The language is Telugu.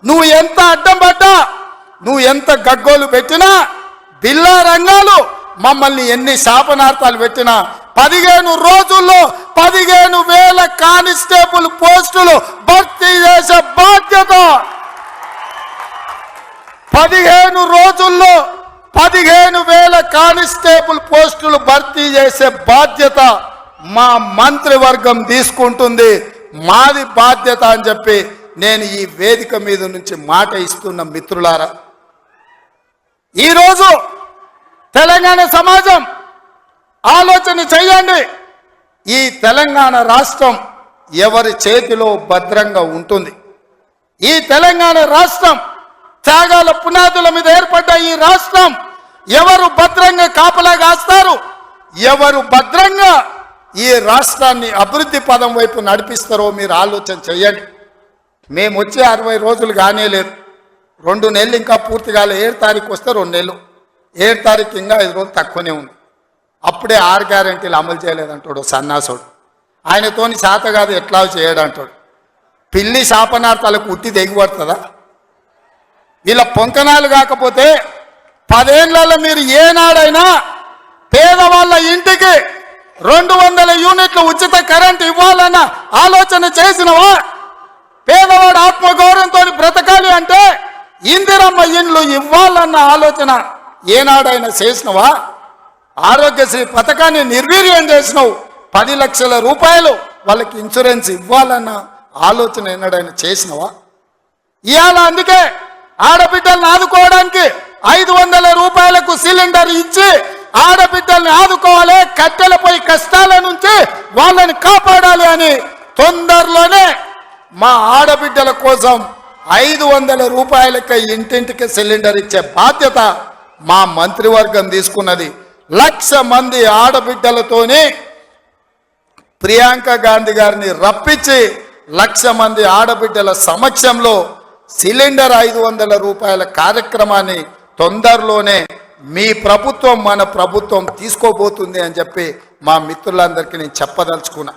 నువ్వు ఎంత అడ్డం పడ్డా, నువ్వు ఎంత గగ్గోలు పెట్టినా, బిల్లా రంగాలు మమ్మల్ని ఎన్ని శాపనార్థాలు పెట్టినా 15 రోజుల్లో 15,000 కానిస్టేబుల్ పోస్టులు భర్తీ చేసే బాధ్యత, 15 రోజుల్లో 15,000 కానిస్టేబుల్ పోస్టులు భర్తీ చేసే బాధ్యత మా మంత్రివర్గం తీసుకుంటుంది. మాది బాధ్యత అని చెప్పి నేను ఈ వేదిక మీద నుంచి మాట ఇస్తున్న మిత్రులారా, ఈరోజు తెలంగాణ సమాజం ఆలోచన చేయండి. ఈ తెలంగాణ రాష్ట్రం ఎవరి చేతిలో భద్రంగా ఉంటుంది? ఈ తెలంగాణ రాష్ట్రం త్యాగాల పునాదుల మీద ఏర్పడ్డ ఈ రాష్ట్రం ఎవరు భద్రంగా కాపలా కాస్తారు? ఎవరు భద్రంగా ఈ రాష్ట్రాన్ని అభివృద్ధి పదం వైపు నడిపిస్తారో మీరు ఆలోచన చేయండి. మేము వచ్చే 60 రోజులు కానే లేదు, 2 నెలలు ఇంకా పూర్తి కాలే. 7 తారీఖు వస్తే 2 నెలలు, 7 తారీఖు ఇంకా 5 రోజులు తక్కువనే ఉంది. అప్పుడే 6 గ్యారెంటీలు అమలు చేయలేదంటాడు సన్నాసుడు. ఆయనతోని శాత కాదు ఎట్లా చేయడంటాడు. పిల్లి శాపనార్థాలకు ఉట్టి దిగుపడుతుందా? వీళ్ళ పొంకనాలు కాకపోతే 10 ఏళ్లలో మీరు ఏనాడైనా పేదవాళ్ళ ఇంటికి 200 యూనిట్లు ఉచిత కరెంట్ ఇవ్వాలన్న ఆలోచన చేసినవా? పేదవాడు ఆత్మగౌరవంతో బ్రతకాలి అంటే ఇందిరమ్మ ఇండ్లు ఇవ్వాలన్న ఆలోచన ఏనాడైనా చేసినవా? ఆరోగ్యశ్రీ పథకాన్ని నిర్వీర్యం చేసినావు. 10 లక్షల రూపాయలు వాళ్ళకి ఇన్సూరెన్స్ ఇవ్వాలన్న ఆలోచన ఏనాడైనా చేసినవా? ఇవాళ అందుకే ఆడబిడ్డలను ఆదుకోవడానికి 500 రూపాయలకు సిలిండర్ ఇచ్చి ఆడబిడ్డల్ని ఆదుకోవాలి, కట్టెలపై కష్టాల నుంచి వాళ్ళని కాపాడాలి అని తొందరలోనే మా ఆడబిడ్డల కోసం 500 రూపాయలకి ఇంటింటికి సిలిండర్ ఇచ్చే బాధ్యత మా మంత్రివర్గం తీసుకున్నది. 1,00,000 మంది ఆడబిడ్డలతోని ప్రియాంక గాంధీ గారిని రప్పించి 1,00,000 మంది ఆడబిడ్డల సమక్షంలో సిలిండర్ 500 రూపాయల కార్యక్రమాన్ని తొందరలోనే మీ ప్రభుత్వం మన ప్రభుత్వం తీసుకోబోతుంది అని చెప్పి మా మిత్రులందరికీ నేను చెప్పదలుచుకున్నా.